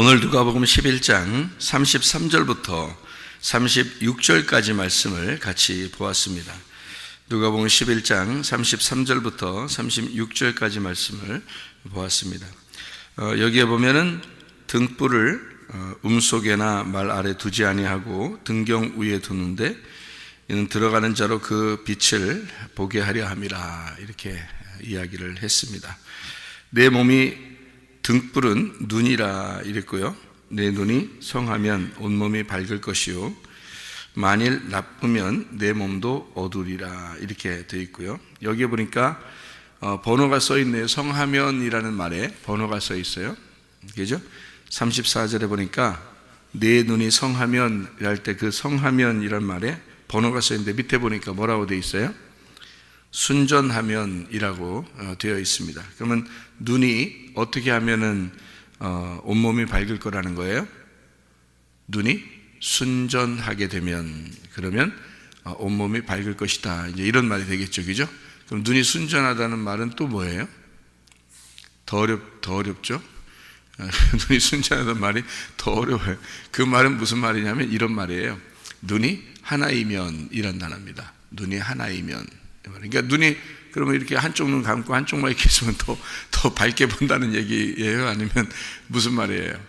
오늘 누가복음 11장 33절부터 36절까지 말씀을 같이 보았습니다. 누가복음 11장 33절부터 36절까지 말씀을 보았습니다. 여기에 보면은 등불을 음속에나 말 아래 두지 아니하고 등경 위에 두는데 이는 들어가는 자로 그 빛을 보게 하려 함이라, 이렇게 이야기를 했습니다. 내 몸이 등불은 눈이라 이랬고요. 내 눈이 성하면 온몸이 밝을 것이요 만일 나쁘면 내 몸도 어두리라, 이렇게 되어 있고요. 여기에 보니까 번호가 써 있네요. 성하면이라는 말에 번호가 써 있어요. 그죠? 34절에 보니까 내 눈이 성하면 할 때 그 성하면이란 말에 번호가 써 있는데 밑에 보니까 뭐라고 되어 있어요? 순전하면이라고 되어 있습니다. 그러면 눈이 어떻게 하면은 온몸이 밝을 거라는 거예요? 눈이 순전하게 되면, 그러면 온몸이 밝을 것이다, 이제 이런 말이 되겠죠, 그죠? 그럼 눈이 순전하다는 말은 또 뭐예요? 더 어렵죠? 눈이 순전하다는 말이 더 어려워요. 그 말은 무슨 말이냐면 이런 말이에요. 눈이 하나이면 이란 단어입니다. 눈이 하나이면. 그러니까 눈이 그러면 이렇게 한쪽 눈 감고 한쪽만 이렇게 있으면 더 밝게 본다는 얘기예요? 아니면 무슨 말이에요?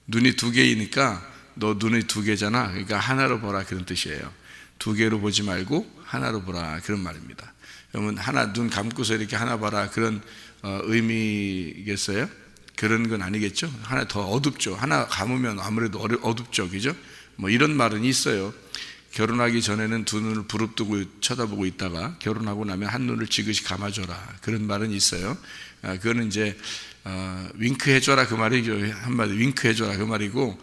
눈이 두 개이니까 너 눈이 두 개잖아, 그러니까 하나로 보라, 그런 뜻이에요. 두 개로 보지 말고 하나로 보라, 그런 말입니다. 그러면 하나 눈 감고서 이렇게 하나 봐라, 그런 의미겠어요? 그런 건 아니겠죠? 하나 더 어둡죠. 하나 감으면 아무래도 어둡죠, 그죠? 뭐 이런 말은 있어요. 결혼하기 전에는 두 눈을 부릅뜨고 쳐다보고 있다가 결혼하고 나면 한 눈을 지그시 감아줘라, 그런 말은 있어요. 그거는 이제 윙크 해줘라, 그 말이죠. 한마디 윙크 해줘라, 그 말이고,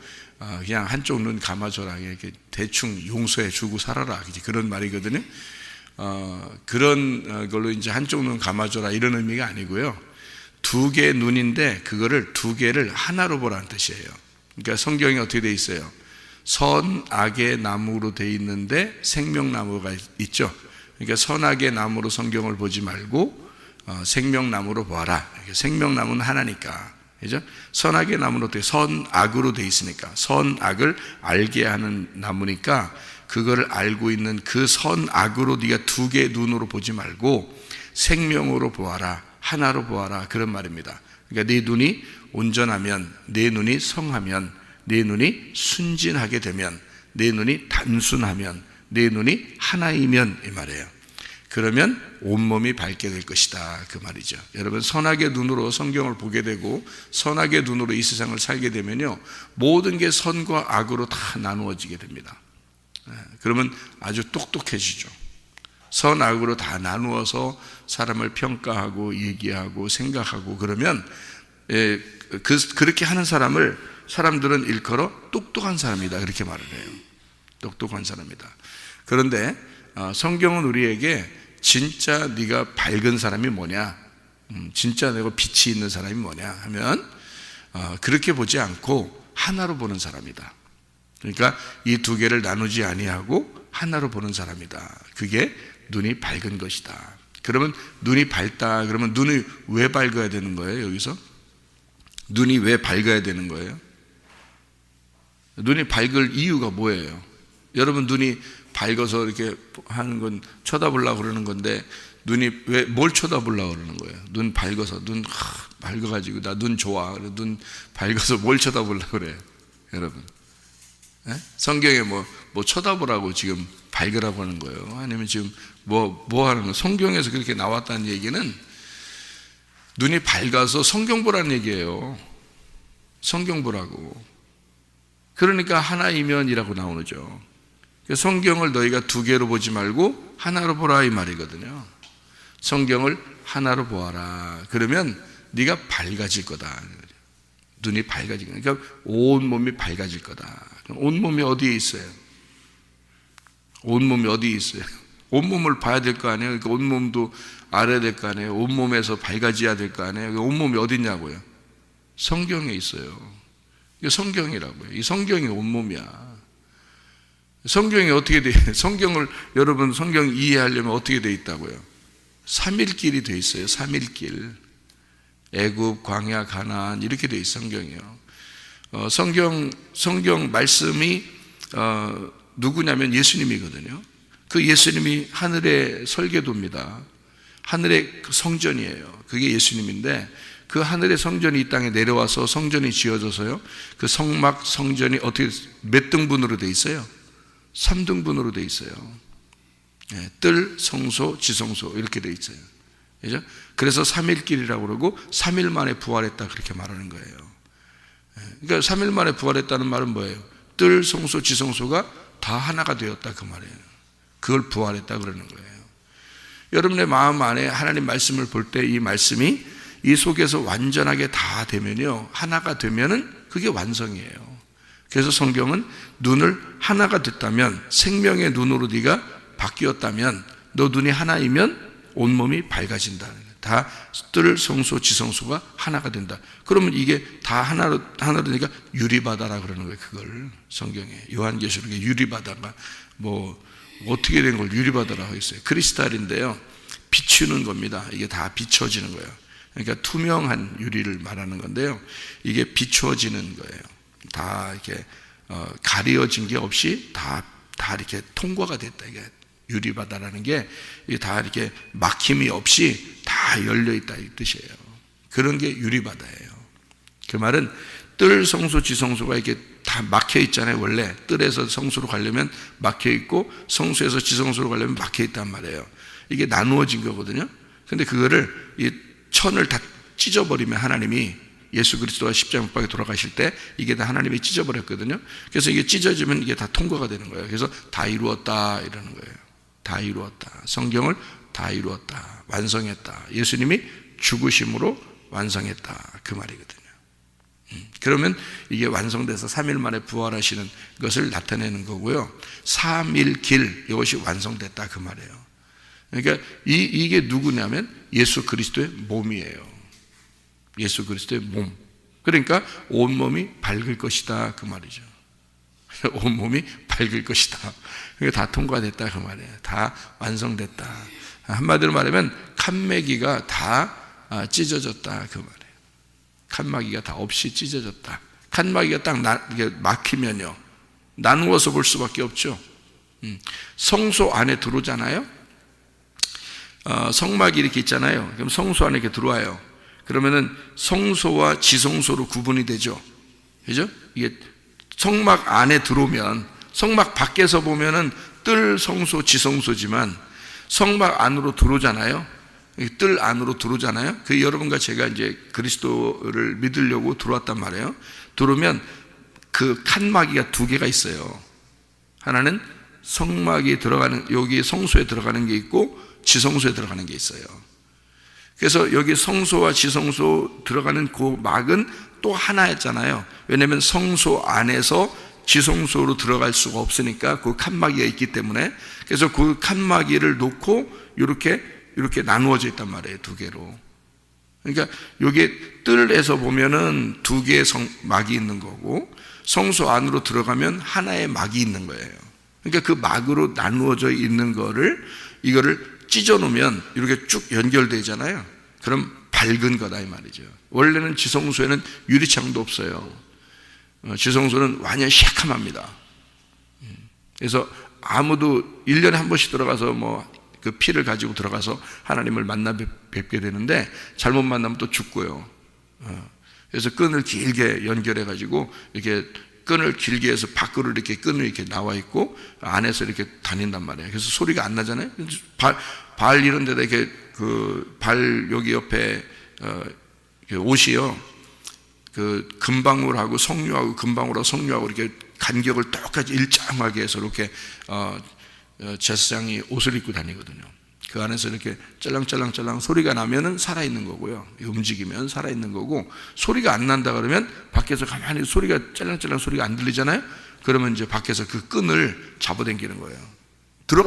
그냥 한쪽 눈 감아줘라, 이렇게 대충 용서해 주고 살아라, 그런 말이거든요. 그런 걸로 이제 한쪽 눈 감아줘라, 이런 의미가 아니고요. 두 개의 눈인데 그거를 두 개를 하나로 보라는 뜻이에요. 그러니까 성경이 어떻게 돼 있어요? 선악의 나무로 돼 있는데 생명나무가 있죠. 그러니까 선악의 나무로 성경을 보지 말고 생명나무로 보아라. 생명나무는 하나니까, 그죠? 선악의 나무로 돼, 선악으로 돼 있으니까, 선악을 알게 하는 나무니까 그거를 알고 있는 그 선악으로 네가 두 개의 눈으로 보지 말고 생명으로 보아라, 하나로 보아라, 그런 말입니다. 그러니까 네 눈이 온전하면, 내 눈이 성하면, 내 눈이 순진하게 되면, 내 눈이 단순하면, 내 눈이 하나이면, 이 말이에요. 그러면 온몸이 밝게 될 것이다, 그 말이죠. 여러분, 선악의 눈으로 성경을 보게 되고 선악의 눈으로 이 세상을 살게 되면요, 모든 게 선과 악으로 다 나누어지게 됩니다. 그러면 아주 똑똑해지죠. 선악으로 다 나누어서 사람을 평가하고 얘기하고 생각하고 그러면 그렇게 하는 사람들은 일컬어 똑똑한 사람이다, 그렇게 말을 해요. 똑똑한 사람이다. 그런데 성경은 우리에게 진짜 네가 밝은 사람이 뭐냐, 진짜 내가 빛이 있는 사람이 뭐냐 하면 그렇게 보지 않고 하나로 보는 사람이다. 그러니까 이 두 개를 나누지 아니하고 하나로 보는 사람이다. 그게 눈이 밝은 것이다. 그러면 눈이 밝다, 그러면 눈이 왜 밝아야 되는 거예요? 여기서 눈이 왜 밝아야 되는 거예요? 눈이 밝을 이유가 뭐예요? 여러분, 눈이 밝아서 이렇게 하는 건 쳐다보려고 그러는 건데, 눈이 왜 뭘 쳐다보려고 그러는 거예요? 눈 밝아서, 밝아가지고 나 눈 좋아, 눈 밝아서 뭘 쳐다보려고 그래요? 여러분, 성경에 뭐 쳐다보라고 지금 밝으라고 하는 거예요? 아니면 지금 뭐 하는 거예요? 성경에서 그렇게 나왔다는 얘기는 눈이 밝아서 성경 보라는 얘기예요. 성경 보라고. 그러니까 하나이면이라고 나오죠. 성경을 너희가 두 개로 보지 말고 하나로 보라, 이 말이거든요. 성경을 하나로 보아라. 그러면 네가 밝아질 거다. 눈이 밝아질 거다. 그러니까 온몸이 밝아질 거다. 온몸이 어디에 있어요? 온몸이 어디에 있어요? 온몸을 봐야 될 거 아니에요? 그러니까 온몸도 알아야 될 거 아니에요? 온몸에서 밝아져야 될 거 아니에요? 온몸이 어디 있냐고요? 성경에 있어요. 이게 성경이라고요. 이 성경이 온몸이야. 성경이 어떻게 돼? 성경을 여러분, 성경 이해하려면 어떻게 돼 있다고요? 3일길이 돼 있어요. 3일길. 애굽, 광야, 가나안, 이렇게 돼 있어요. 성경이요. 성경 말씀이 누구냐면 예수님이거든요. 그 예수님이 하늘의 설계도입니다. 하늘의 그 성전이에요. 그게 예수님인데 그 하늘의 성전이 이 땅에 내려와서 성전이 지어져서요. 그 성막 성전이 어떻게 몇 등분으로 돼 있어요? 3등분으로 돼 있어요. 뜰, 성소, 지성소 이렇게 돼 있어요. 그죠? 그래서 3일길이라고 그러고 3일 만에 부활했다 그렇게 말하는 거예요. 그러니까 3일 만에 부활했다는 말은 뭐예요? 뜰, 성소, 지성소가 다 하나가 되었다 그 말이에요. 그걸 부활했다 그러는 거예요. 여러분의 마음 안에 하나님 말씀을 볼 때 이 말씀이 이 속에서 완전하게 다 되면요, 하나가 되면은 그게 완성이에요. 그래서 성경은 눈을 하나가 됐다면, 생명의 눈으로 네가 바뀌었다면, 너 눈이 하나이면 온몸이 밝아진다. 다 뜰, 성소, 지성소가 하나가 된다. 그러면 이게 다 하나로 되니까 유리바다라 그러는 거예요. 그걸 성경에 요한계시록에 유리바다가 뭐 어떻게 된 걸 유리바다라고 했어요. 크리스탈인데요, 비추는 겁니다. 이게 다 비춰지는 거예요. 그러니까 투명한 유리를 말하는 건데요, 이게 비추어지는 거예요. 다 이렇게 가려진 게 없이 다 이렇게 통과가 됐다. 이게 유리바다라는 게 다 이렇게 막힘이 없이 다 열려있다 이 뜻이에요. 그런 게 유리바다예요. 그 말은 뜰, 성소, 지성소가 이렇게 다 막혀 있잖아요. 원래 뜰에서 성소로 가려면 막혀 있고 성소에서 지성소로 가려면 막혀 있단 말이에요. 이게 나누어진 거거든요. 근데 그거를 이 천을 다 찢어버리면 하나님이 예수 그리스도가 십자가 못 박에 돌아가실 때 이게 다 하나님이 찢어버렸거든요. 그래서 이게 찢어지면 이게 다 통과가 되는 거예요. 그래서 다 이루었다 이러는 거예요. 다 이루었다. 성경을 다 이루었다. 완성했다. 예수님이 죽으심으로 완성했다. 그 말이거든요. 그러면 이게 완성돼서 3일 만에 부활하시는 것을 나타내는 거고요. 3일 길, 이것이 완성됐다 그 말이에요. 그러니까 이게 누구냐면 예수 그리스도의 몸이에요. 예수 그리스도의 몸. 그러니까 온몸이 밝을 것이다 그 말이죠. 온몸이 밝을 것이다. 그러니까 다 통과됐다 그 말이에요. 다 완성됐다. 한마디로 말하면 칸막이가 다 찢어졌다 그 말이에요. 칸막이가 다 없이 찢어졌다. 칸막이가 딱 이게 막히면요, 나누어서 볼 수밖에 없죠. 성소 안에 들어오잖아요. 성막이 이렇게 있잖아요. 그럼 성소 안에 이렇게 들어와요. 그러면은 성소와 지성소로 구분이 되죠. 그죠? 이게 성막 안에 들어오면, 성막 밖에서 보면은 뜰, 성소, 지성소지만 성막 안으로 들어오잖아요. 뜰 안으로 들어오잖아요. 그 여러분과 제가 이제 그리스도를 믿으려고 들어왔단 말이에요. 들어오면 그 칸막이가 두 개가 있어요. 하나는 성막이 들어가는, 여기 성소에 들어가는 게 있고 지성소에 들어가는 게 있어요. 그래서 여기 성소와 지성소 들어가는 그 막은 또 하나였잖아요. 왜냐하면 성소 안에서 지성소로 들어갈 수가 없으니까 그 칸막이가 있기 때문에. 그래서 그 칸막이를 놓고 이렇게 나누어져 있단 말이에요. 두 개로. 그러니까 여기 뜰에서 보면은 두 개의 막이 있는 거고, 성소 안으로 들어가면 하나의 막이 있는 거예요. 그러니까 그 막으로 나누어져 있는 이거를 찢어 놓으면 이렇게 쭉 연결되잖아요. 그럼 밝은 거다 이 말이죠. 원래는 지성소에는 유리창도 없어요. 지성소는 완전 시커멉니다. 그래서 아무도 1년에 한 번씩 들어가서 뭐 그 피를 가지고 들어가서 하나님을 만나 뵙게 되는데, 잘못 만나면 또 죽고요. 그래서 끈을 길게 연결해 가지고 이렇게 끈을 길게 해서 밖으로 이렇게 끈을 이렇게 나와 있고 안에서 이렇게 다닌단 말이에요. 그래서 소리가 안 나잖아요. 발 이런 데다 이렇게 그 발 여기 옆에 옷이요, 그 금방울하고 석류하고 금방울하고 석류하고 이렇게 간격을 똑같이 일정하게 해서 이렇게 제사장이 옷을 입고 다니거든요. 그 안에서 이렇게 짤랑짤랑짤랑 소리가 나면은 살아있는 거고요. 움직이면 살아있는 거고, 소리가 안 난다 그러면 밖에서 가만히 소리가 짤랑짤랑 소리가 안 들리잖아요. 그러면 이제 밖에서 그 끈을 잡아당기는 거예요.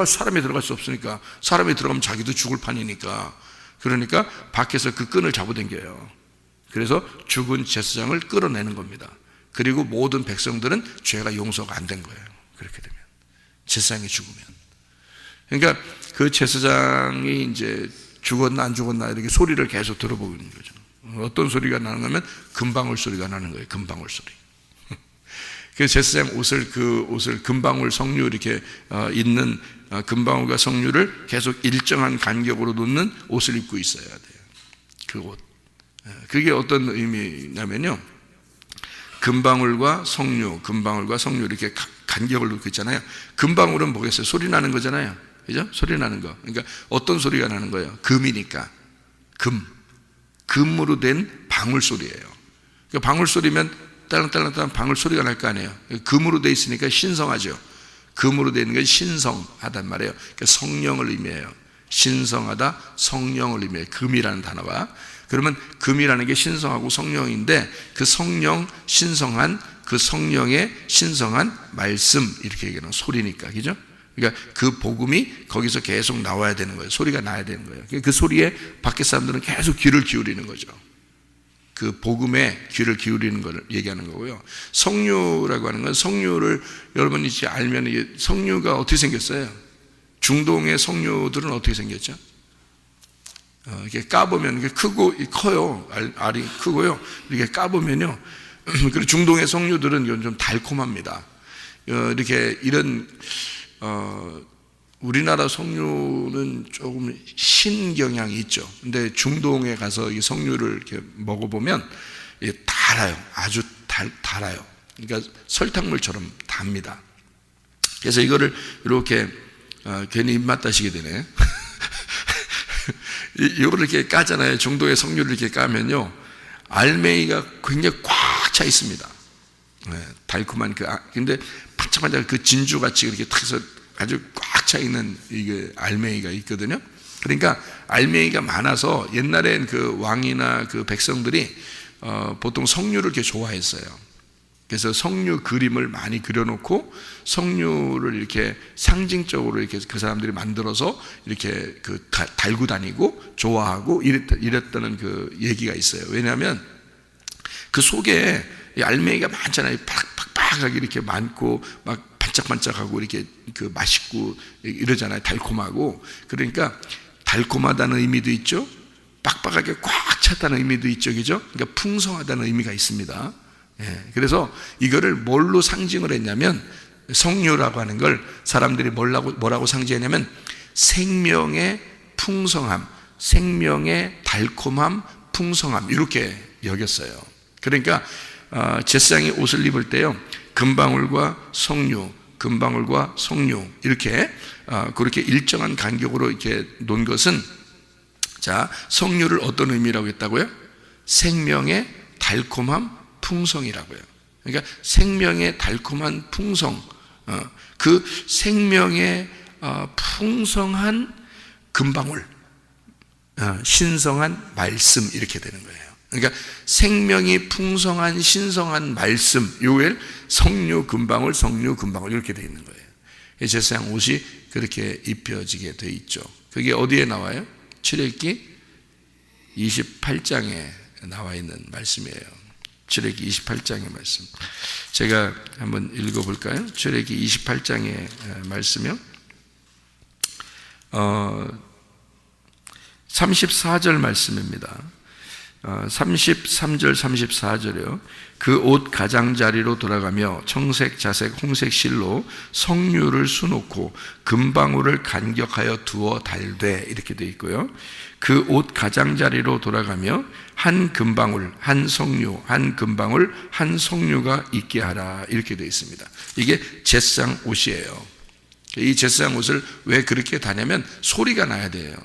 사람이 들어갈 수 없으니까, 사람이 들어가면 자기도 죽을 판이니까. 그러니까 밖에서 그 끈을 잡아당겨요. 그래서 죽은 제사장을 끌어내는 겁니다. 그리고 모든 백성들은 죄가 용서가 안 된 거예요. 그렇게 되면, 제사장이 죽으면. 그러니까 그 제사장이 이제 죽었나 안 죽었나 이렇게 소리를 계속 들어보는 거죠. 어떤 소리가 나는 거면 금방울 소리가 나는 거예요. 금방울 소리. 그래서 제사장 옷을, 그 옷을 금방울 석류 이렇게 있는 금방울과 석류를 계속 일정한 간격으로 놓는 옷을 입고 있어야 돼요. 그 옷. 그게 어떤 의미냐면요, 금방울과 석류 이렇게 간격을 놓고 있잖아요. 금방울은 뭐겠어요? 소리 나는 거잖아요. 그죠? 소리 나는 거. 그러니까 어떤 소리가 나는 거예요? 금이니까. 금으로 된 방울 소리예요. 그러니까 방울 소리면 딸랑딸랑 방울 소리가 날 거 아니에요. 금으로 돼 있으니까 신성하죠. 금으로 되어 있는 건 신성하단 말이에요. 그러니까 성령을 의미해요. 신성하다, 성령을 의미해요. 금이라는 단어가. 그러면 금이라는 게 신성하고 성령인데, 그 성령, 신성한, 그 성령의 신성한 말씀, 이렇게 얘기하는 소리니까, 그죠? 그러니까 그 복음이 거기서 계속 나와야 되는 거예요. 소리가 나야 되는 거예요. 그 소리에 밖에 사람들은 계속 귀를 기울이는 거죠. 그 복음에 귀를 기울이는 걸 얘기하는 거고요. 석류라고 하는 건, 석류를 여러분이 이제 알면, 이게 석류가 어떻게 생겼어요? 중동의 석류들은 어떻게 생겼죠? 이렇게 까보면 이게 커요. 알이 크고요. 이렇게 까보면요. 그리고 중동의 석류들은 이건 좀 달콤합니다. 이렇게 이런 우리나라 석류는 조금 신 경향이 있죠. 근데 중동에 가서 이 석류를 이렇게 먹어보면 달아요. 아주 달아요. 그러니까 설탕물처럼 답니다. 그래서 이거를 이렇게 괜히 입맛 다시게 되네. 이거를 이렇게 까잖아요. 중동의 석류를 이렇게 까면요, 알맹이가 굉장히 꽉 차 있습니다. 달콤한 근데 반짝반짝 그 진주같이 이렇게 탁 해서 아주 꽉 차 있는 이게 알맹이가 있거든요. 그러니까 알맹이가 많아서 옛날엔 그 왕이나 그 백성들이 보통 석류를 이렇게 좋아했어요. 그래서 석류 그림을 많이 그려놓고 석류를 이렇게 상징적으로 이렇게 그 사람들이 만들어서 이렇게 달고 다니고 좋아하고 이랬다는 그 얘기가 있어요. 왜냐하면 그 속에 알맹이가 많잖아요. 팍팍하게 이렇게 많고 막 반짝반짝하고 이렇게 그 맛있고 이러잖아요. 달콤하고. 그러니까 달콤하다는 의미도 있죠. 빡빡하게 꽉 찼다는 의미도 있죠. 그죠? 그러니까 풍성하다는 의미가 있습니다. 그래서 이거를 뭘로 상징을 했냐면, 석류라고 하는 걸 사람들이 뭐라고 상징했냐면 생명의 풍성함, 생명의 달콤함, 풍성함, 이렇게 여겼어요. 그러니까 제사장이 옷을 입을 때요, 금방울과 석류 이렇게 그렇게 일정한 간격으로 이렇게 놓은 것은, 자, 석류를 어떤 의미라고 했다고요? 생명의 달콤함, 풍성이라고요. 그러니까 생명의 달콤한 풍성, 그 생명의 풍성한 금방울, 신성한 말씀, 이렇게 되는 거예요. 그러니까 생명이 풍성한 신성한 말씀, 요엘 석류 금방울, 석류 금방울, 이렇게 되어 있는 거예요. 제사장 옷이 그렇게 입혀지게 되어 있죠. 그게 어디에 나와요? 출애굽기 28장에 나와 있는 말씀이에요. 출애굽기 28장의 말씀, 제가 한번 읽어볼까요? 출애굽기 28장의 말씀이요, 34절 말씀입니다. 33절 34절이요. 그 옷 가장자리로 돌아가며 청색, 자색, 홍색 실로 석류를 수놓고 금방울을 간격하여 두어 달되, 이렇게 되어 있고요. 그 옷 가장자리로 돌아가며 한 금방울, 한 석류, 한 금방울, 한 석류가 있게 하라, 이렇게 되어 있습니다. 이게 제사장 옷이에요. 이 제사장 옷을 왜 그렇게 다냐면 소리가 나야 돼요.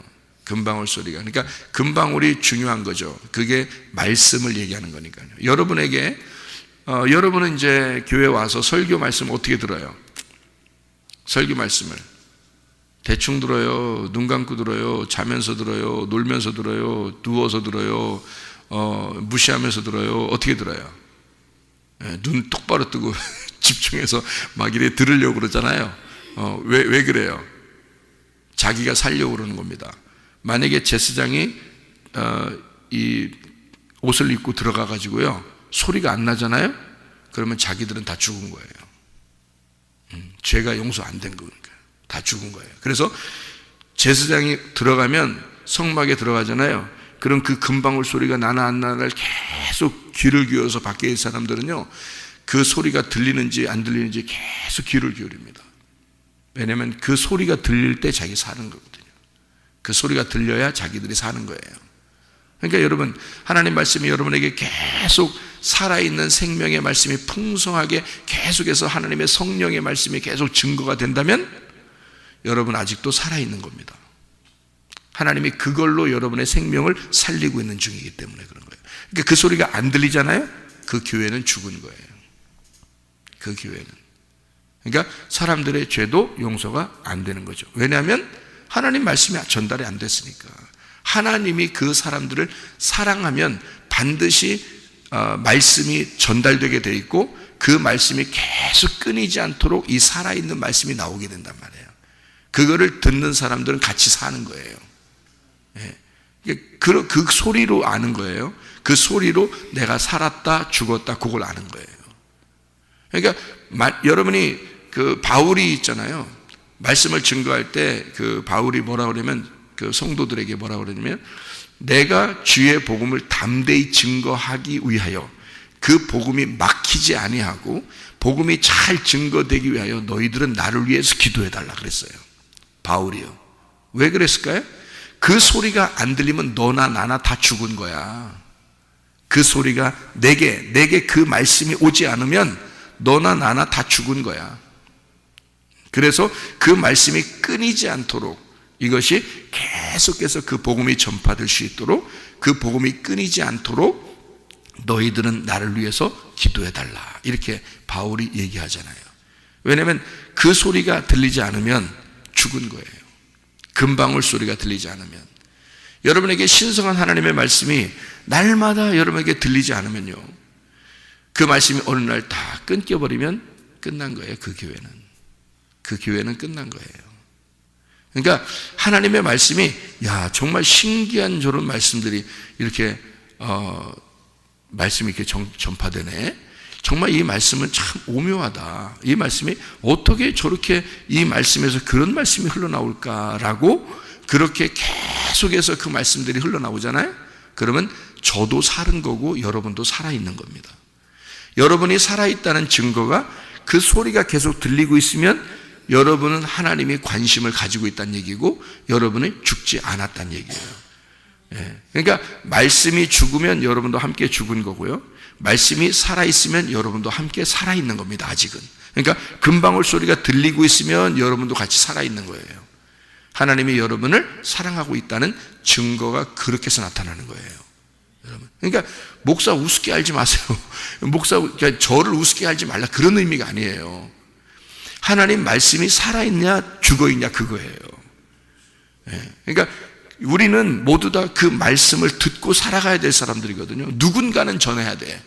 금방울 소리가. 그러니까 금방울이 중요한 거죠. 그게 말씀을 얘기하는 거니까요. 여러분에게 여러분은 이제 교회 와서 설교 말씀 어떻게 들어요? 설교 말씀을 대충 들어요? 눈 감고 들어요? 자면서 들어요? 놀면서 들어요? 누워서 들어요? 무시하면서 들어요? 어떻게 들어요? 눈 똑바로 뜨고 집중해서 막 이래 들으려고 그러잖아요. 왜 그래요? 자기가 살려고 그러는 겁니다. 만약에 제사장이 이 옷을 입고 들어가 가지고요, 소리가 안 나잖아요. 그러면 자기들은 다 죽은 거예요. 죄가 용서 안 된 거니까 다 죽은 거예요. 그래서 제사장이 들어가면 성막에 들어가잖아요. 그럼 그 금방울 소리가 나나 안 나나를 계속 귀를 기울여서 밖에 있는 사람들은요, 그 소리가 들리는지 안 들리는지 계속 귀를 기울입니다. 왜냐하면 그 소리가 들릴 때 자기 사는 거거든요. 그 소리가 들려야 자기들이 사는 거예요. 그러니까 여러분, 하나님 말씀이 여러분에게 계속 살아있는 생명의 말씀이 풍성하게 계속해서 하나님의 성령의 말씀이 계속 증거가 된다면 여러분 아직도 살아있는 겁니다. 하나님이 그걸로 여러분의 생명을 살리고 있는 중이기 때문에 그런 거예요. 그러니까 그 소리가 안 들리잖아요. 그 교회는 죽은 거예요. 그 교회는. 그러니까 사람들의 죄도 용서가 안 되는 거죠. 왜냐하면 하나님 말씀이 전달이 안 됐으니까. 하나님이 그 사람들을 사랑하면 반드시 말씀이 전달되게 돼 있고 그 말씀이 계속 끊이지 않도록 이 살아있는 말씀이 나오게 된단 말이에요. 그거를 듣는 사람들은 같이 사는 거예요. 그 소리로 아는 거예요. 그 소리로 내가 살았다 죽었다 그걸 아는 거예요. 그러니까 여러분이 그 바울이 있잖아요. 말씀을 증거할 때 그 바울이 뭐라 그러면 그 성도들에게 뭐라 그러냐면 내가 주의 복음을 담대히 증거하기 위하여 그 복음이 막히지 아니하고 복음이 잘 증거되기 위하여 너희들은 나를 위해서 기도해 달라 그랬어요. 바울이요. 왜 그랬을까요? 그 소리가 안 들리면 너나 나나 다 죽은 거야. 그 소리가 내게 그 말씀이 오지 않으면 너나 나나 다 죽은 거야. 그래서 그 말씀이 끊이지 않도록 이것이 계속해서 그 복음이 전파될 수 있도록 그 복음이 끊이지 않도록 너희들은 나를 위해서 기도해 달라. 이렇게 바울이 얘기하잖아요. 왜냐하면 그 소리가 들리지 않으면 죽은 거예요. 금방울 소리가 들리지 않으면. 여러분에게 신성한 하나님의 말씀이 날마다 여러분에게 들리지 않으면요, 그 말씀이 어느 날 다 끊겨버리면 끝난 거예요. 그 교회는 끝난 거예요. 그러니까 하나님의 말씀이 정말 신기한 저런 말씀들이 이렇게 말씀이 이렇게 전파되네. 정말 이 말씀은 참 오묘하다. 이 말씀이 어떻게 저렇게 이 말씀에서 그런 말씀이 흘러나올까라고 그렇게 계속해서 그 말씀들이 흘러나오잖아요. 그러면 저도 사는 거고 여러분도 살아있는 겁니다. 여러분이 살아있다는 증거가 그 소리가 계속 들리고 있으면 여러분은 하나님이 관심을 가지고 있다는 얘기고 여러분은 죽지 않았다는 얘기예요. 그러니까 말씀이 죽으면 여러분도 함께 죽은 거고요, 말씀이 살아있으면 여러분도 함께 살아있는 겁니다. 아직은. 그러니까 금방울 소리가 들리고 있으면 여러분도 같이 살아있는 거예요. 하나님이 여러분을 사랑하고 있다는 증거가 그렇게 해서 나타나는 거예요. 여러분. 그러니까 목사 우습게 알지 마세요. 그러니까 저를 우습게 알지 말라 그런 의미가 아니에요. 하나님 말씀이 살아있냐 죽어있냐 그거예요. 그러니까 우리는 모두 다 그 말씀을 듣고 살아가야 될 사람들이거든요. 누군가는 전해야 돼.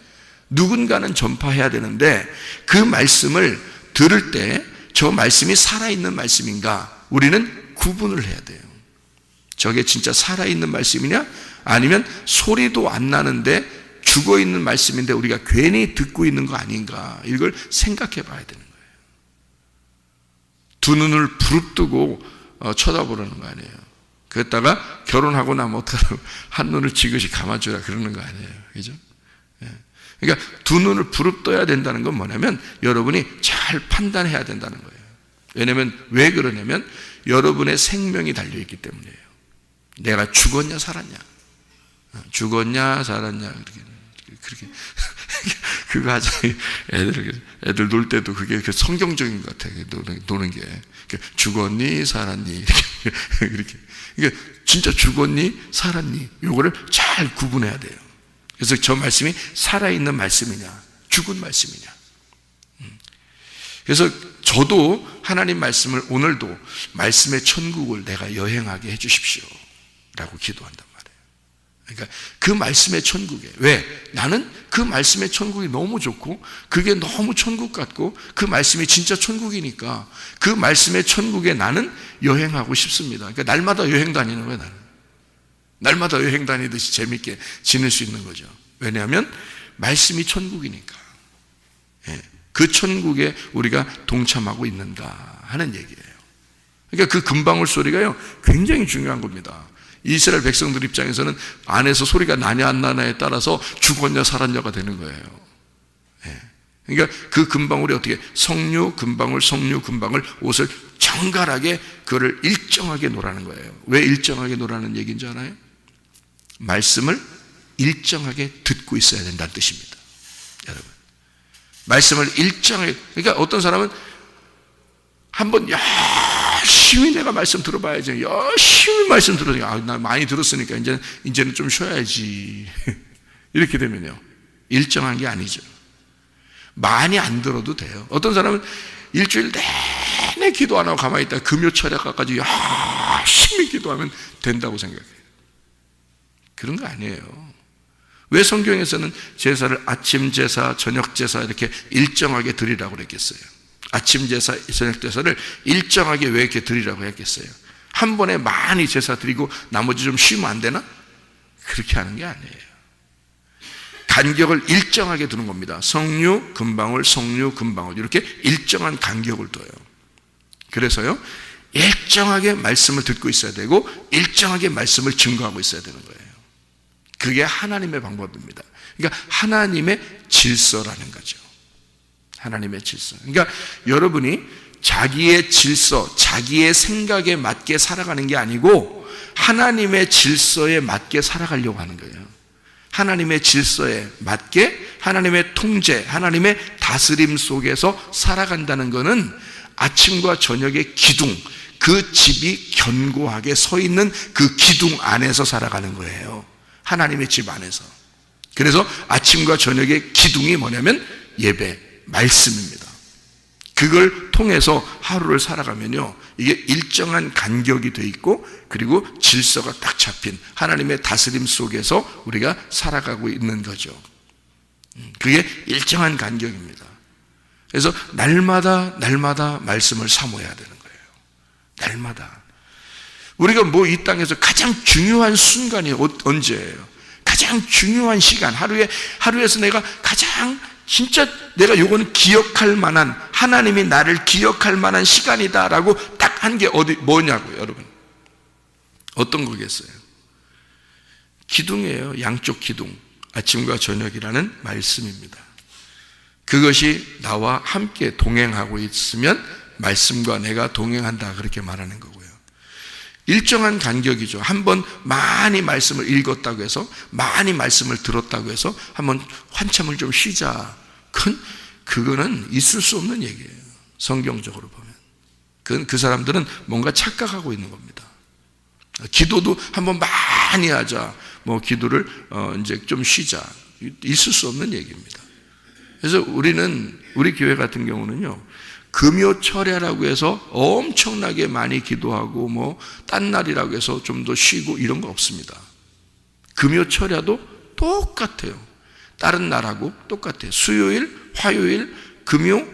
누군가는 전파해야 되는데 그 말씀을 들을 때 저 말씀이 살아있는 말씀인가 우리는 구분을 해야 돼요. 저게 진짜 살아있는 말씀이냐 아니면 소리도 안 나는데 죽어있는 말씀인데 우리가 괜히 듣고 있는 거 아닌가, 이걸 생각해 봐야 되는 거예요. 두 눈을 부릅뜨고 쳐다보라는 거 아니에요. 그랬다가 결혼하고 나면 어떡하라고 한 눈을 지그시 감아주라 그러는 거 아니에요. 그죠? 그러니까 두 눈을 부릅떠야 된다는 건 뭐냐면 여러분이 잘 판단해야 된다는 거예요. 왜냐면 왜 그러냐면 여러분의 생명이 달려있기 때문이에요. 내가 죽었냐 살았냐, 죽었냐 살았냐 그렇게 그거 하자. 애들 놀 때도 그게 성경적인 것 같아요. 노는 게 죽었니 살았니 이렇게. 그러니까 진짜 죽었니 살았니 요거를 잘 구분해야 돼요. 그래서 저 말씀이 살아있는 말씀이냐 죽은 말씀이냐. 그래서 저도 하나님 말씀을 오늘도 말씀의 천국을 내가 여행하게 해 주십시오 라고 기도한단 말이에요. 그러니까 그 말씀의 천국에, 왜? 나는 그 말씀의 천국이 너무 좋고 그게 너무 천국 같고 그 말씀이 진짜 천국이니까 그 말씀의 천국에 나는 여행하고 싶습니다. 그러니까 날마다 여행 다니는 거예요. 나는 날마다 여행 다니듯이 재밌게 지낼 수 있는 거죠. 왜냐하면 말씀이 천국이니까. 그 천국에 우리가 동참하고 있는가 하는 얘기예요. 그러니까 그 금방울 소리가요 굉장히 중요한 겁니다. 이스라엘 백성들 입장에서는 안에서 소리가 나냐 안 나냐에 따라서 죽었냐 살았냐가 되는 거예요. 그러니까 그 금방울이 어떻게 석류 금방울, 석류 금방울 옷을 정갈하게 그거를 일정하게 놓으라는 거예요. 왜 일정하게 놓으라는 얘기인지 알아요? 말씀을 일정하게 듣고 있어야 된다는 뜻입니다. 여러분, 말씀을 일정하게, 그러니까 어떤 사람은 한번 열심히 내가 말씀 들어봐야지, 열심히 말씀 들으니까 나 많이 들었으니까 이제는 좀 쉬어야지 이렇게 되면요 일정한 게 아니죠. 많이 안 들어도 돼요. 어떤 사람은 일주일 내내 기도 안 하고 가만히 있다가 금요철야까지 열심히 기도하면 된다고 생각해요. 그런 거 아니에요. 왜 성경에서는 제사를 아침 제사, 저녁 제사 이렇게 일정하게 드리라고 그랬겠어요? 아침 제사, 저녁 제사를 일정하게 왜 이렇게 드리라고 했겠어요? 한 번에 많이 제사 드리고 나머지 좀 쉬면 안 되나? 그렇게 하는 게 아니에요. 간격을 일정하게 두는 겁니다. 석류, 금방울, 석류, 금방울 이렇게 일정한 간격을 둬요. 그래서요 일정하게 말씀을 듣고 있어야 되고 일정하게 말씀을 증거하고 있어야 되는 거예요. 그게 하나님의 방법입니다. 그러니까 하나님의 질서라는 거죠. 하나님의 질서. 그러니까 여러분이 자기의 질서, 자기의 생각에 맞게 살아가는 게 아니고 하나님의 질서에 맞게 살아가려고 하는 거예요. 하나님의 질서에 맞게 하나님의 통제, 하나님의 다스림 속에서 살아간다는 것은 아침과 저녁의 기둥, 그 집이 견고하게 서 있는 그 기둥 안에서 살아가는 거예요. 하나님의 집 안에서. 그래서 아침과 저녁의 기둥이 뭐냐면 예배, 말씀입니다. 그걸 통해서 하루를 살아가면요 이게 일정한 간격이 돼 있고 그리고 질서가 딱 잡힌 하나님의 다스림 속에서 우리가 살아가고 있는 거죠. 그게 일정한 간격입니다. 그래서 날마다 말씀을 사모해야 되는 거예요. 날마다. 우리가 뭐 이 땅에서 가장 중요한 순간이 언제예요? 가장 중요한 시간, 하루에서 내가 가장 진짜 내가 요거는 기억할 만한, 하나님이 나를 기억할 만한 시간이다라고 딱 한 게 뭐냐고요, 여러분? 어떤 거겠어요? 기둥이에요. 양쪽 기둥. 아침과 저녁이라는 말씀입니다. 그것이 나와 함께 동행하고 있으면 말씀과 내가 동행한다 그렇게 말하는 거고요. 일정한 간격이죠. 한번 많이 말씀을 읽었다고 해서 많이 말씀을 들었다고 해서 한번 한참을 좀 쉬자. 그거는 있을 수 없는 얘기예요. 성경적으로 보면. 그 사람들은 뭔가 착각하고 있는 겁니다. 기도도 한번 많이 하자. 뭐 기도를 이제 좀 쉬자. 있을 수 없는 얘기입니다. 그래서 우리 교회 같은 경우는요. 금요철야라고 해서 엄청나게 많이 기도하고 뭐 딴 날이라고 해서 좀 더 쉬고 이런 거 없습니다. 금요철야도 똑같아요. 다른 날하고 똑같아요. 수요일, 화요일, 금요,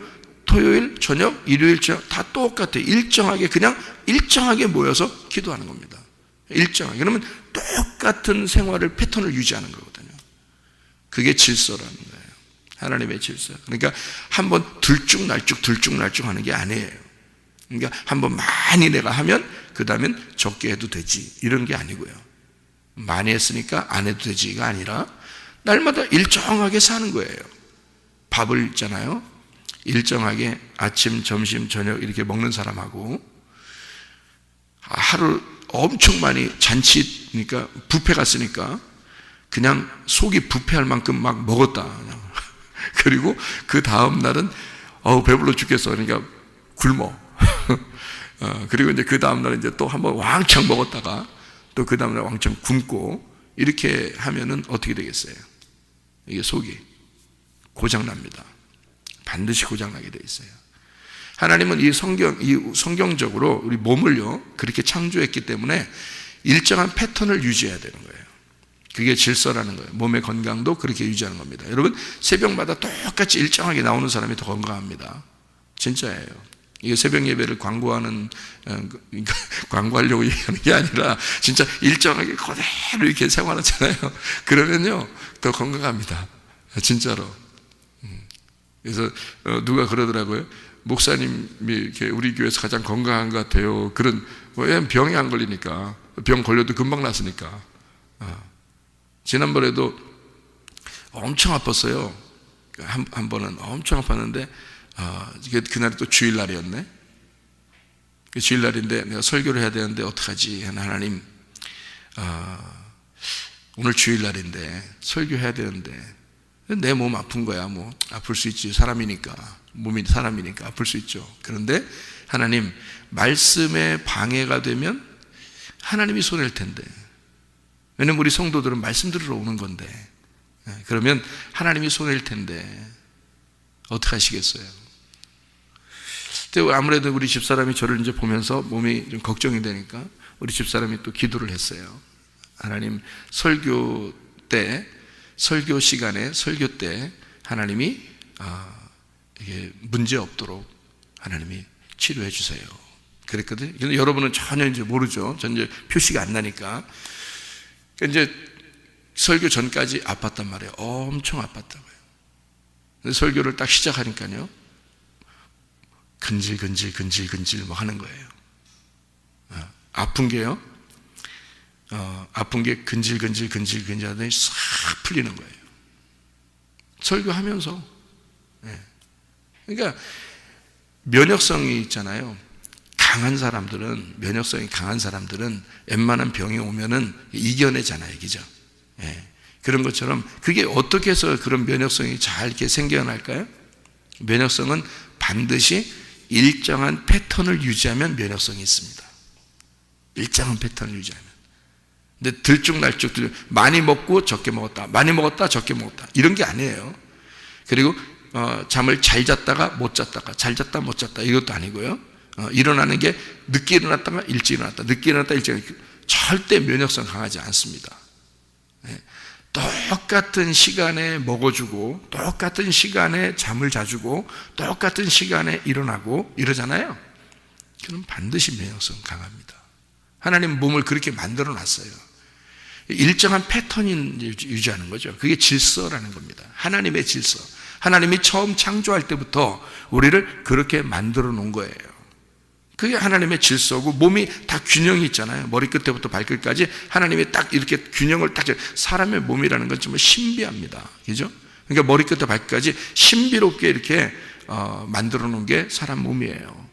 토요일, 저녁, 일요일, 저녁 다 똑같아요. 그냥 일정하게 모여서 기도하는 겁니다. 일정하게. 그러면 똑같은 생활을 패턴을 유지하는 거거든요. 그게 질서라는 거예요. 하나님의 질서. 그러니까 한번 들쭉날쭉 하는 게 아니에요. 그러니까 한번 많이 내가 하면 그 다음엔 적게 해도 되지 이런 게 아니고요. 많이 했으니까 안 해도 되지가 아니라 날마다 일정하게 사는 거예요. 밥을 있잖아요. 일정하게 아침, 점심, 저녁 이렇게 먹는 사람하고 하루 엄청 많이 잔치, 그러니까 뷔페 갔으니까 그냥 속이 뷔페할 만큼 막 먹었다. 그리고 그 다음 날은 배불러 죽겠어. 그러니까 굶어. 그리고 이제 그 다음 날 이제 또 한번 왕창 먹었다가 또 그 다음 날 왕창 굶고 이렇게 하면은 어떻게 되겠어요? 이게 속이 고장납니다. 반드시 고장나게 돼 있어요. 하나님은 이 성경적으로 우리 몸을요 그렇게 창조했기 때문에 일정한 패턴을 유지해야 되는 거예요. 그게 질서라는 거예요. 몸의 건강도 그렇게 유지하는 겁니다. 여러분 새벽마다 똑같이 일정하게 나오는 사람이 더 건강합니다. 진짜예요. 이게 새벽 예배를 광고하려고 얘기하는 게 아니라 진짜 일정하게 그대로 이렇게 생활하잖아요. 그러면요 더 건강합니다. 진짜로. 그래서 누가 그러더라고요. 목사님이 이렇게 우리 교회에서 가장 건강한 것 같아요. 왜냐면 병이 안 걸리니까. 병 걸려도 금방 났으니까. 지난번에도 엄청 아팠어요. 한 번은 엄청 아팠는데 그날이 또 주일날이었네. 주일날인데 내가 설교를 해야 되는데 어떡하지? 하나님, 오늘 주일날인데 설교해야 되는데 내 몸 아픈 거야. 뭐 아플 수 있지. 사람이니까, 몸이 사람이니까 아플 수 있죠. 그런데 하나님, 말씀에 방해가 되면 하나님이 손해일 텐데, 왜냐면 우리 성도들은 말씀 들으러 오는 건데, 그러면 하나님이 손해일 텐데 어떻게 하시겠어요? 아무래도 우리 집사람이 저를 이제 보면서 몸이 좀 걱정이 되니까 우리 집사람이 또 기도를 했어요. 하나님, 설교 시간에, 설교 때 하나님이 이게 문제 없도록 하나님이 치료해 주세요. 그랬거든요. 근데 여러분은 전혀 이제 모르죠. 전혀 표시가 안 나니까. 이제 설교 전까지 아팠단 말이에요. 엄청 아팠다고요. 근데 설교를 딱 시작하니까요, 근질 뭐 하는 거예요. 아픈 게요, 아픈 게 근질 하더니 싹 풀리는 거예요. 설교하면서. 그러니까 면역성이 있잖아요. 면역성이 강한 사람들은 웬만한 병이 오면은 이겨내잖아요. 그죠? 그런 것처럼 그게 어떻게 해서 그런 면역성이 잘 이렇게 생겨날까요? 면역성은 반드시 일정한 패턴을 유지하면 면역성이 있습니다. 일정한 패턴을 유지하면. 근데 들쭉날쭉 많이 먹고 적게 먹었다, 많이 먹었다 적게 먹었다, 이런 게 아니에요. 그리고 잠을 잘 잤다가 못 잤다가, 잘 잤다 못 잤다, 이것도 아니고요. 일어나는 게 늦게 일어났다가 일찍 일어났다, 늦게 일어났다 일찍 일어났다, 절대 면역성 강하지 않습니다. 똑같은 시간에 먹어주고, 똑같은 시간에 잠을 자주고, 똑같은 시간에 일어나고 이러잖아요. 그럼 반드시 면역성 강합니다. 하나님 몸을 그렇게 만들어 놨어요. 일정한 패턴을 유지하는 거죠. 그게 질서라는 겁니다. 하나님의 질서. 하나님이 처음 창조할 때부터 우리를 그렇게 만들어 놓은 거예요. 그게 하나님의 질서고, 몸이 다 균형이 있잖아요. 머리끝부터 발끝까지 하나님이 딱 이렇게 균형을 딱, 사람의 몸이라는 건 정말 신비합니다. 그죠? 그러니까 머리끝부터 발끝까지 신비롭게 이렇게 만들어 놓은 게 사람 몸이에요.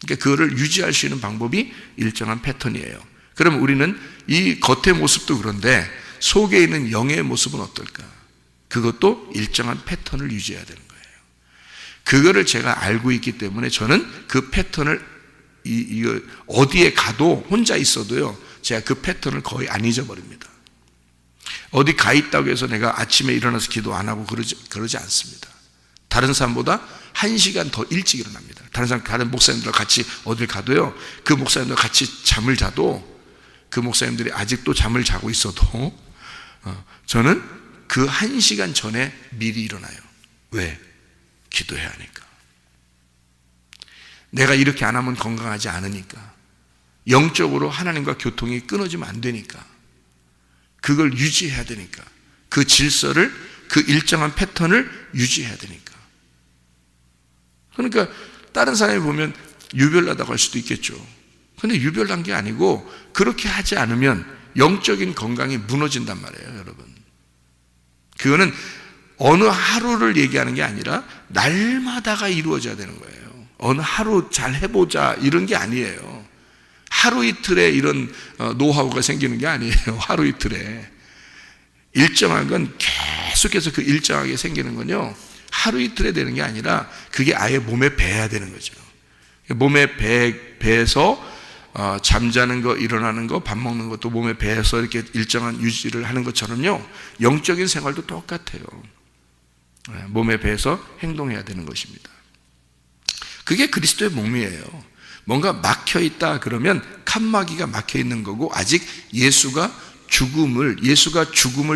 그러니까 그거를 유지할 수 있는 방법이 일정한 패턴이에요. 그럼 우리는 이 겉의 모습도 그런데 속에 있는 영의 모습은 어떨까? 그것도 일정한 패턴을 유지해야 되는 거예요. 그거를 제가 알고 있기 때문에 저는 그 패턴을 어디에 가도, 혼자 있어도요, 제가 그 패턴을 거의 안 잊어버립니다. 어디 가 있다고 해서 내가 아침에 일어나서 기도 안 하고 그러지 않습니다. 다른 사람보다 1시간 더 일찍 일어납니다. 다른 목사님들과 같이 어딜 가도요, 그 목사님들과 같이 잠을 자도, 그 목사님들이 아직도 잠을 자고 있어도 저는 그 1시간 전에 미리 일어나요. 왜? 기도해야 하니까. 내가 이렇게 안 하면 건강하지 않으니까. 영적으로 하나님과 교통이 끊어지면 안 되니까. 그걸 유지해야 되니까. 그 질서를, 그 일정한 패턴을 유지해야 되니까. 그러니까 다른 사람이 보면 유별나다고 할 수도 있겠죠. 근데 유별난 게 아니고, 그렇게 하지 않으면 영적인 건강이 무너진단 말이에요, 여러분. 그거는 어느 하루를 얘기하는 게 아니라 날마다가 이루어져야 되는 거예요. 어느 하루 잘 해보자 이런 게 아니에요. 하루 이틀에 이런 노하우가 생기는 게 아니에요. 하루 이틀에. 일정한 건 계속해서, 그 일정하게 생기는 건요, 하루 이틀에 되는 게 아니라 그게 아예 몸에 배야 되는 거죠. 몸에 배서 잠자는 거, 일어나는 거, 밥 먹는 것도 몸에 배서 이렇게 일정한 유지를 하는 것처럼요, 영적인 생활도 똑같아요. 몸에 배서 행동해야 되는 것입니다. 그게 그리스도의 몸이에요. 뭔가 막혀있다 그러면 칸막이가 막혀있는 거고, 아직 예수가 죽음을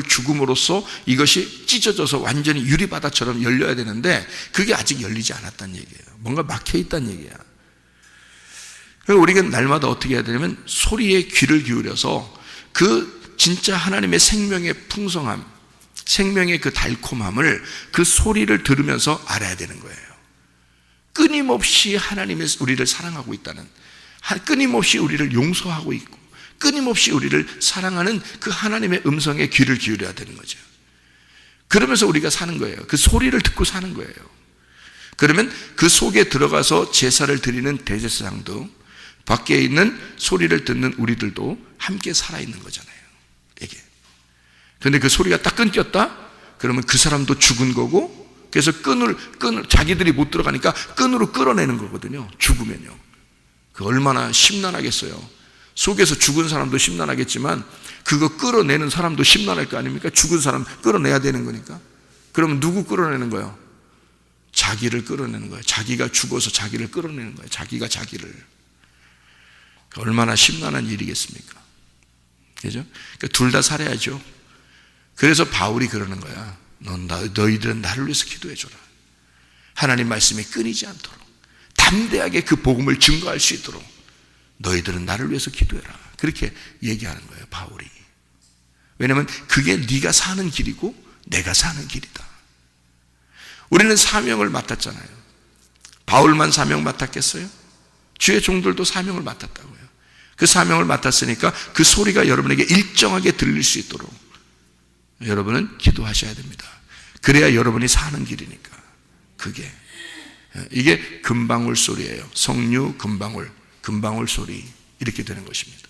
죽음으로써 이것이 찢어져서 완전히 유리바다처럼 열려야 되는데 그게 아직 열리지 않았다는 얘기예요. 뭔가 막혀있다는 얘기야. 그래서 우리가 날마다 어떻게 해야 되냐면 소리에 귀를 기울여서 그 진짜 하나님의 생명의 풍성함, 생명의 그 달콤함을, 그 소리를 들으면서 알아야 되는 거예요. 끊임없이 하나님의 우리를 사랑하고 있다는, 끊임없이 우리를 용서하고 있고, 끊임없이 우리를 사랑하는 그 하나님의 음성에 귀를 기울여야 되는 거죠. 그러면서 우리가 사는 거예요. 그 소리를 듣고 사는 거예요. 그러면 그 속에 들어가서 제사를 드리는 대제사장도 밖에 있는 소리를 듣는 우리들도 함께 살아있는 거잖아요. 이게. 그런데 그 소리가 딱 끊겼다? 그러면 그 사람도 죽은 거고, 그래서 끈을 자기들이 못 들어가니까 끈으로 끌어내는 거거든요. 죽으면요. 그 얼마나 심란하겠어요. 속에서 죽은 사람도 심란하겠지만 그거 끌어내는 사람도 심란할 거 아닙니까? 죽은 사람 끌어내야 되는 거니까. 그러면 누구 끌어내는 거예요? 자기를 끌어내는 거예요. 자기가 죽어서 자기를 끌어내는 거예요. 자기가 자기를. 얼마나 심란한 일이겠습니까? 그죠? 그러니까 둘 다 살아야죠. 그래서 바울이 그러는 거야. 너희들은 나를 위해서 기도해줘라. 하나님 말씀이 끊이지 않도록 담대하게 그 복음을 증거할 수 있도록 너희들은 나를 위해서 기도해라. 그렇게 얘기하는 거예요, 바울이. 왜냐하면 그게 네가 사는 길이고 내가 사는 길이다. 우리는 사명을 맡았잖아요. 바울만 사명 맡았겠어요? 주의 종들도 사명을 맡았다고요. 그 사명을 맡았으니까 그 소리가 여러분에게 일정하게 들릴 수 있도록 여러분은 기도하셔야 됩니다. 그래야 여러분이 사는 길이니까. 이게 금방울 소리예요. 성류 금방울 소리, 이렇게 되는 것입니다.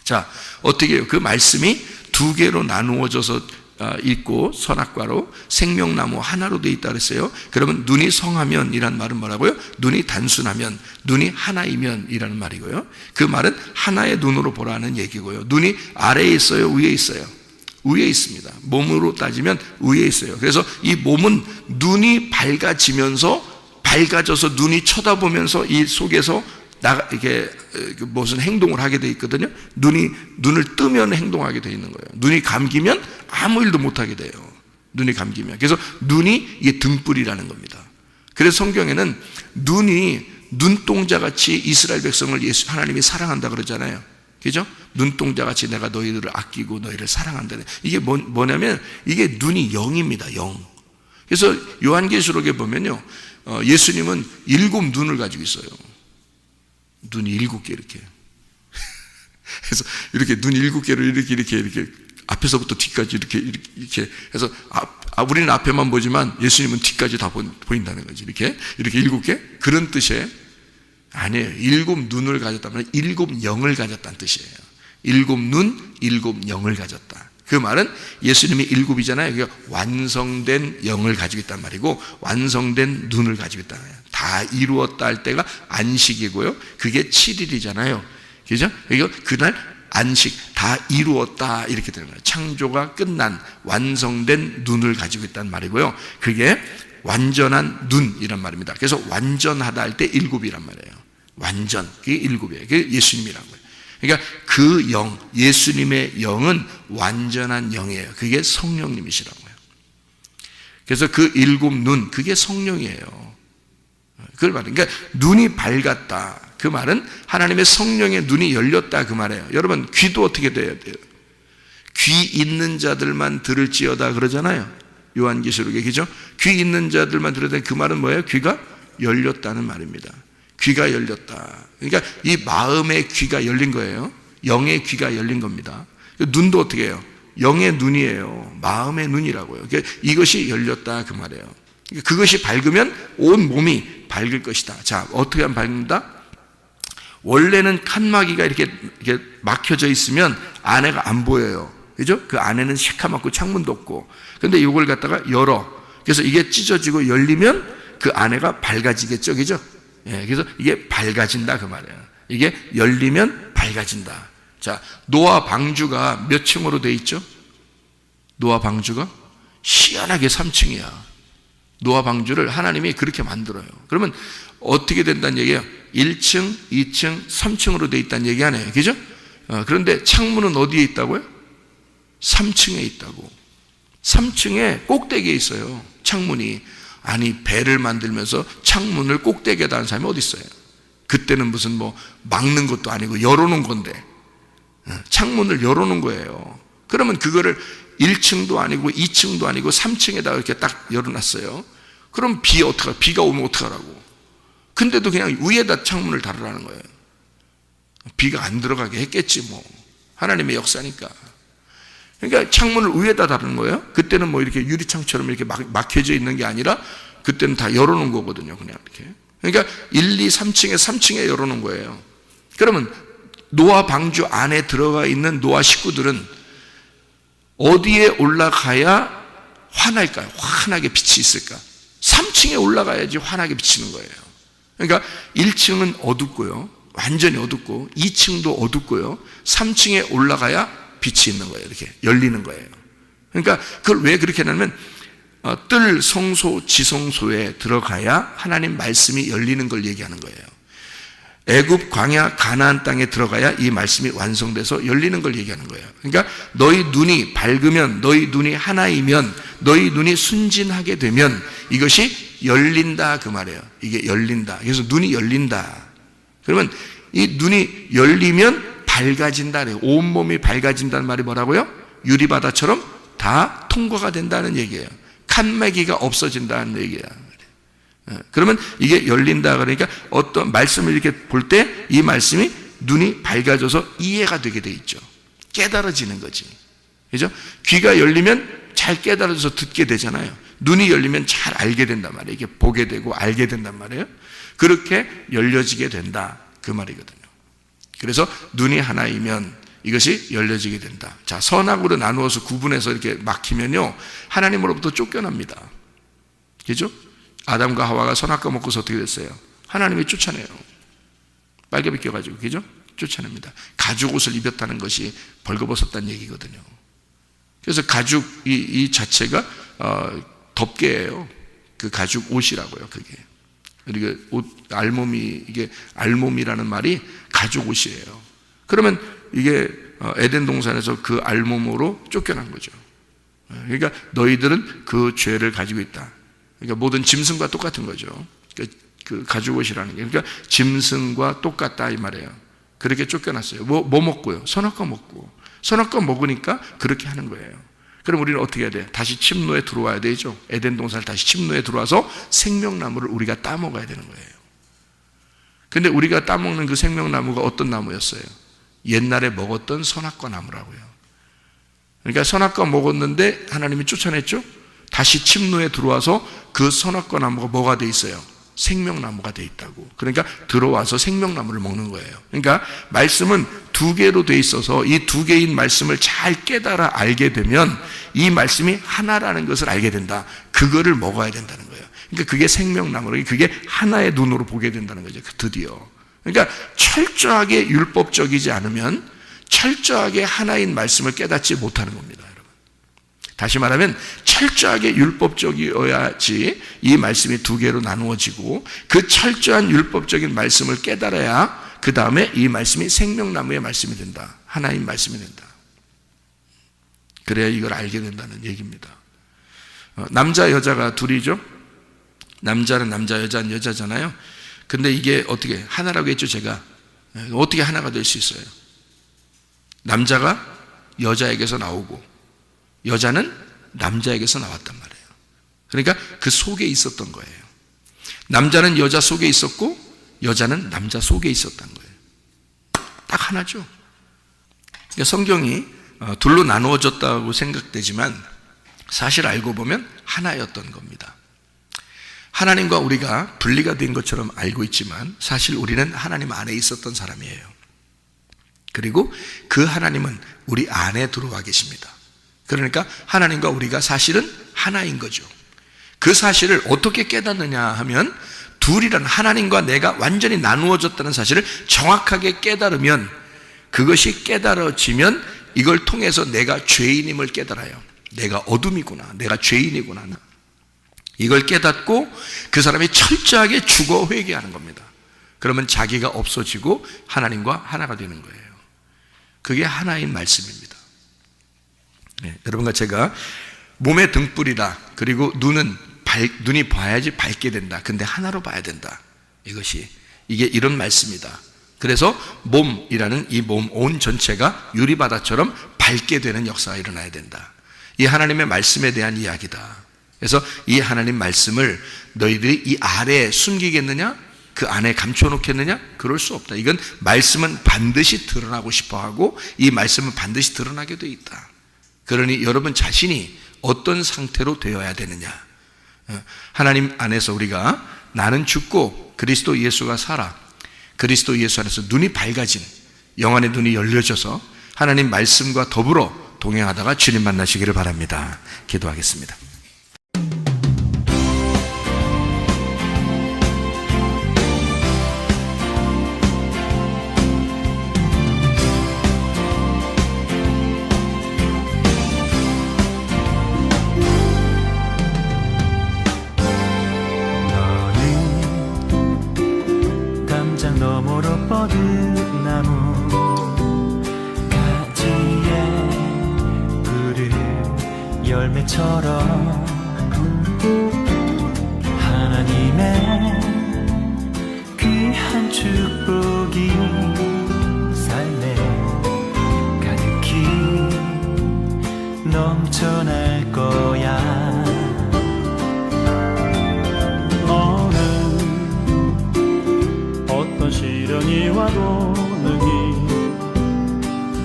자, 어떻게 해요? 그 말씀이 두 개로 나누어져서 있고 선악과로 생명나무 하나로 되어 있다 그랬어요. 그러면 눈이 성하면 이란 말은 뭐라고요? 눈이 단순하면, 눈이 하나이면 이라는 말이고요. 그 말은 하나의 눈으로 보라는 얘기고요. 눈이 아래에 있어요? 위에 있어요? 위에 있습니다. 몸으로 따지면 위에 있어요. 그래서 이 몸은 눈이 밝아져서 눈이 쳐다보면서 이 속에서 이렇게 무슨 행동을 하게 돼 있거든요. 눈을 뜨면 행동하게 돼 있는 거예요. 눈이 감기면 아무 일도 못 하게 돼요. 눈이 감기면. 그래서 눈이 이게 등불이라는 겁니다. 그래서 성경에는 눈이 눈동자같이 이스라엘 백성을 하나님이 사랑한다 그러잖아요. 그죠? 눈동자같이 내가 너희들을 아끼고 너희를 사랑한다. 이게 뭐냐면 이게 눈이 영입니다. 영. 그래서 요한계시록에 보면요, 예수님은 7눈을 가지고 있어요. 눈이 7개 이렇게. 그래서 이렇게 눈 7개를 이렇게 앞에서부터 뒤까지 이렇게 해서 우리는 앞에만 보지만 예수님은 뒤까지 다 보인다는 거지. 이렇게 7개? 그런 뜻이에요. 아니에요. 7눈을 가졌다면 7영을 가졌다는 뜻이에요. 7눈, 7영을 가졌다. 그 말은 예수님이 7이잖아요. 그러니까 완성된 영을 가지고 있단 말이고 완성된 눈을 가지고 있다는 거예요. 다 이루었다 할 때가 안식이고요. 그게 7일이잖아요. 그죠? 그러니까 그날 안식, 다 이루었다 이렇게 되는 거예요. 창조가 끝난 완성된 눈을 가지고 있다는 말이고요. 그게 완전한 눈이란 말입니다. 그래서 완전하다 할 때 7이란 말이에요. 완전, 그게 7이에요. 그게 예수님이라는 거예요. 그러니까 그 영, 예수님의 영은 완전한 영이에요. 그게 성령님이시라고요. 그래서 그 7눈, 그게 성령이에요. 그걸 말해요. 그러니까 눈이 밝았다. 그 말은 하나님의 성령의 눈이 열렸다 그 말이에요. 여러분, 귀도 어떻게 돼야 돼요? 귀 있는 자들만 들을지어다 그러잖아요. 요한계시록에, 그죠? 귀 있는 자들만 들어야 그 말은 뭐예요? 귀가 열렸다는 말입니다. 귀가 열렸다. 그러니까 이 마음의 귀가 열린 거예요. 영의 귀가 열린 겁니다. 눈도 어떻게 해요? 영의 눈이에요. 마음의 눈이라고요. 그러니까 이것이 열렸다 그 말이에요. 그러니까 그것이 밝으면 온 몸이 밝을 것이다. 자, 어떻게 하면 밝는다? 원래는 칸막이가 이렇게 막혀져 있으면 안에가 안 보여요. 그죠? 그 안에는 시커멓고 창문도 없고. 근데 이걸 갖다가 열어. 그래서 이게 찢어지고 열리면 그 안에가 밝아지겠죠. 그죠? 예, 그래서 이게 밝아진다 그 말이에요. 이게 열리면 밝아진다. 자, 노아 방주가 몇 층으로 돼 있죠? 노아 방주가 희한하게 3층이야. 노아 방주를 하나님이 그렇게 만들어요. 그러면 어떻게 된다는 얘기예요? 1층, 2층, 3층으로 돼 있다는 얘기 아니에요. 그죠? 그런데 창문은 어디에 있다고요? 3층에 있다고. 3층에 꼭대기에 있어요. 창문이. 아니, 배를 만들면서 창문을 꼭대기에다 하는 사람이 어디 있어요? 그때는 무슨 뭐 막는 것도 아니고 열어놓은 건데 창문을 열어놓은 거예요. 그러면 그거를 1층도 아니고 2층도 아니고 3층에다가 이렇게 딱 열어놨어요. 그럼 비가 오면 어떡하라고? 근데도 그냥 위에다 창문을 달으라는 거예요. 비가 안 들어가게 했겠지 뭐. 하나님의 역사니까. 그러니까 창문을 위에다 다루는 거예요. 그때는 뭐 이렇게 유리창처럼 이렇게 막혀져 있는 게 아니라 그때는 다 열어놓은 거거든요. 그냥 이렇게. 그러니까 1, 2, 3층에 열어놓은 거예요. 그러면 노아 방주 안에 들어가 있는 노아 식구들은 어디에 올라가야 환할까요? 환하게 빛이 있을까? 3층에 올라가야지 환하게 비치는 거예요. 그러니까 1층은 어둡고요. 완전히 어둡고 2층도 어둡고요. 3층에 올라가야 빛이 있는 거예요. 이렇게 열리는 거예요. 그러니까 그걸 왜 그렇게 하냐면 뜰 성소 지성소에 들어가야 하나님 말씀이 열리는 걸 얘기하는 거예요. 애굽 광야 가나안 땅에 들어가야 이 말씀이 완성돼서 열리는 걸 얘기하는 거예요. 그러니까 너희 눈이 밝으면, 너희 눈이 하나이면, 너희 눈이 순진하게 되면 이것이 열린다 그 말이에요. 이게 열린다. 그래서 눈이 열린다. 그러면 이 눈이 열리면 밝아진다. 온몸이 밝아진다는 말이 뭐라고요? 유리바다처럼 다 통과가 된다는 얘기예요. 칸막이가 없어진다는 얘기예요. 그러면 이게 열린다. 그러니까 어떤 말씀을 이렇게 볼 때 이 말씀이 눈이 밝아져서 이해가 되게 돼 있죠. 깨달아지는 거지. 그죠? 귀가 열리면 잘 깨달아져서 듣게 되잖아요. 눈이 열리면 잘 알게 된단 말이에요. 이게 보게 되고 알게 된단 말이에요. 그렇게 열려지게 된다. 그 말이거든요. 그래서 눈이 하나이면 이것이 열려지게 된다. 자, 선악으로 나누어서 구분해서 이렇게 막히면요, 하나님으로부터 쫓겨납니다. 그죠? 아담과 하와가 선악과 먹고서 어떻게 됐어요? 하나님이 쫓아내요. 빨개 벗겨가지고, 그죠? 쫓아냅니다. 가죽 옷을 입었다는 것이 벌거벗었다는 얘기거든요. 그래서 가죽 이 자체가 덮개예요. 그 가죽 옷이라고요. 그게. 그리고 옷 알몸이, 이게 알몸이라는 말이 가죽 옷이에요. 그러면 이게 에덴 동산에서 그 알몸으로 쫓겨난 거죠. 그러니까 너희들은 그 죄를 가지고 있다. 그러니까 모든 짐승과 똑같은 거죠. 그 가죽 옷이라는 게. 그러니까 짐승과 똑같다 이 말이에요. 그렇게 쫓겨났어요. 뭐 먹고요? 선악과 먹고. 선악과 먹으니까 그렇게 하는 거예요. 그럼 우리는 어떻게 해야 돼요? 다시 침노에 들어와야 되죠. 에덴 동산을 다시 침노에 들어와서 생명나무를 우리가 따먹어야 되는 거예요. 근데 우리가 따먹는 그 생명나무가 어떤 나무였어요? 옛날에 먹었던 선악과 나무라고요. 그러니까 선악과 먹었는데 하나님이 쫓아냈죠? 다시 침노에 들어와서 그 선악과 나무가 뭐가 돼 있어요? 생명나무가 돼 있다고. 그러니까 들어와서 생명나무를 먹는 거예요. 그러니까 말씀은 두 개로 돼 있어서 이 두 개인 말씀을 잘 깨달아 알게 되면 이 말씀이 하나라는 것을 알게 된다. 그거를 먹어야 된다는 거예요. 그러니까 그게 생명나무로, 그게 하나의 눈으로 보게 된다는 거죠. 드디어. 그러니까 철저하게 율법적이지 않으면 철저하게 하나인 말씀을 깨닫지 못하는 겁니다. 다시 말하면 철저하게 율법적이어야지 이 말씀이 두 개로 나누어지고 그 철저한 율법적인 말씀을 깨달아야 그 다음에 이 말씀이 생명나무의 말씀이 된다. 하나인 말씀이 된다. 그래야 이걸 알게 된다는 얘기입니다. 남자 여자가 둘이죠. 남자는 남자, 여자는 여자잖아요. 근데 이게 어떻게 하나라고 했죠. 제가 어떻게 하나가 될 수 있어요? 남자가 여자에게서 나오고 여자는 남자에게서 나왔단 말이에요. 그러니까 그 속에 있었던 거예요. 남자는 여자 속에 있었고 여자는 남자 속에 있었던 거예요. 딱 하나죠. 그러니까 성경이 둘로 나누어졌다고 생각되지만 사실 알고 보면 하나였던 겁니다. 하나님과 우리가 분리가 된 것처럼 알고 있지만 사실 우리는 하나님 안에 있었던 사람이에요. 그리고 그 하나님은 우리 안에 들어와 계십니다. 그러니까 하나님과 우리가 사실은 하나인 거죠. 그 사실을 어떻게 깨닫느냐 하면 둘이라는 하나님과 내가 완전히 나누어졌다는 사실을 정확하게 깨달으면 그것이 깨달아지면 이걸 통해서 내가 죄인임을 깨달아요. 내가 어둠이구나. 내가 죄인이구나. 이걸 깨닫고 그 사람이 철저하게 죽어 회개하는 겁니다. 그러면 자기가 없어지고 하나님과 하나가 되는 거예요. 그게 하나인 말씀입니다. 네, 여러분과 제가 몸의 등불이다. 그리고 눈이 봐야지 밝게 된다. 근데 하나로 봐야 된다. 이게 이런 말씀이다. 그래서 몸이라는 이 몸 온 전체가 유리바다처럼 밝게 되는 역사가 일어나야 된다. 이 하나님의 말씀에 대한 이야기다. 그래서 이 하나님 말씀을 너희들이 이 아래에 숨기겠느냐? 그 안에 감춰놓겠느냐? 그럴 수 없다. 이건 말씀은 반드시 드러나고 싶어하고 이 말씀은 반드시 드러나게 돼 있다. 그러니 여러분 자신이 어떤 상태로 되어야 되느냐? 하나님 안에서 우리가 나는 죽고 그리스도 예수가 살아, 그리스도 예수 안에서 눈이 밝아진 영안의 눈이 열려져서 하나님 말씀과 더불어 동행하다가 주님 만나시기를 바랍니다. 기도하겠습니다. 너머로 뻗은 나무 가지에 푸른 열매처럼 하나님의 귀한 축복이 삶에 가득히 넘쳐날 거야. 어떤 시련이 와도 능히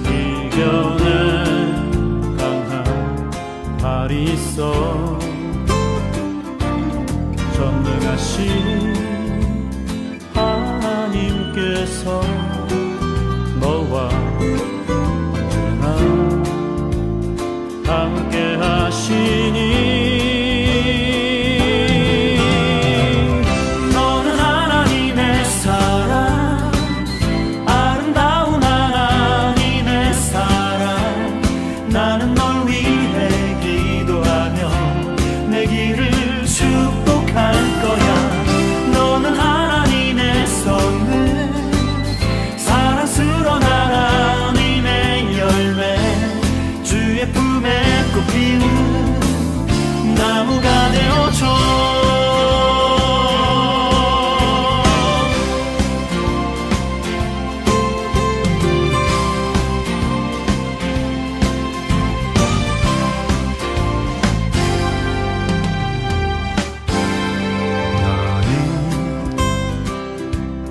이겨낼 강한 발이 있어. 전능하신 하나님께서 너와 언제나 함께 하시니 나무가 되어줘. 너는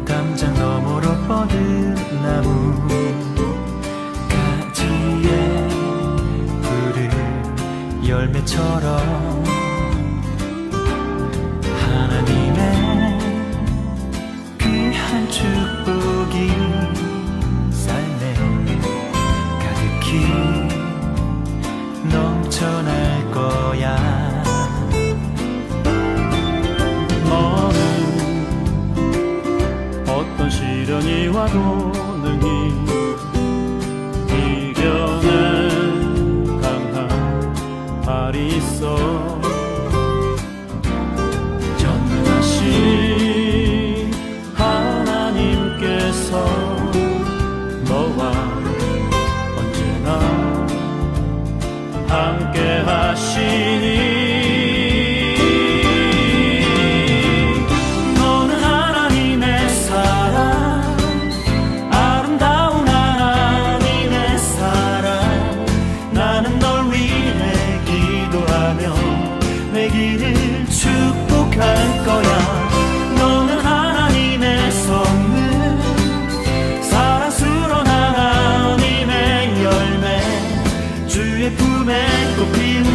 담장 너머로 뻗은 나무 가지에 푸른 열매처럼 하나님의 귀한 축복이 삶에 가득히 넘쳐날 거야. 너는 어떤 시련이 와도 능히 이겨낼 강한 발이 있어. 전능하신 하나님께서 너와 언제나 함께 하시니 너는 하나님의 사랑, 아름다운 하나님의 사랑. 나는 널 위해 기도하며 내 길을 축복할 거야. 너는 하나님의 선물, 사랑스러운 하나님의 열매, 주의 품에 꽃피는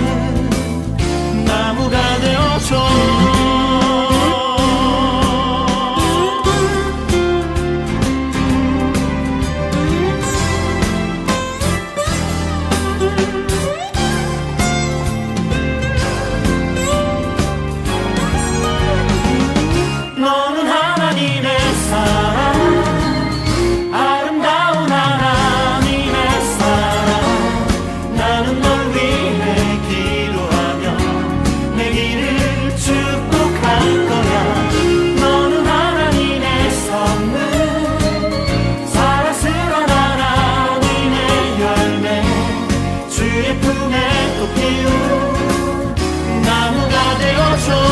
나무가 되어줘. 너는 하나님의 사랑, 아름다운 하나님의 사랑. 나는 널 위해 기도하며 내 길을 축복할 거야. 너는 하나님의 선물, 사랑스러운 하나님의 열매, 주의 품에 꽃 피운 나무가 되어줘.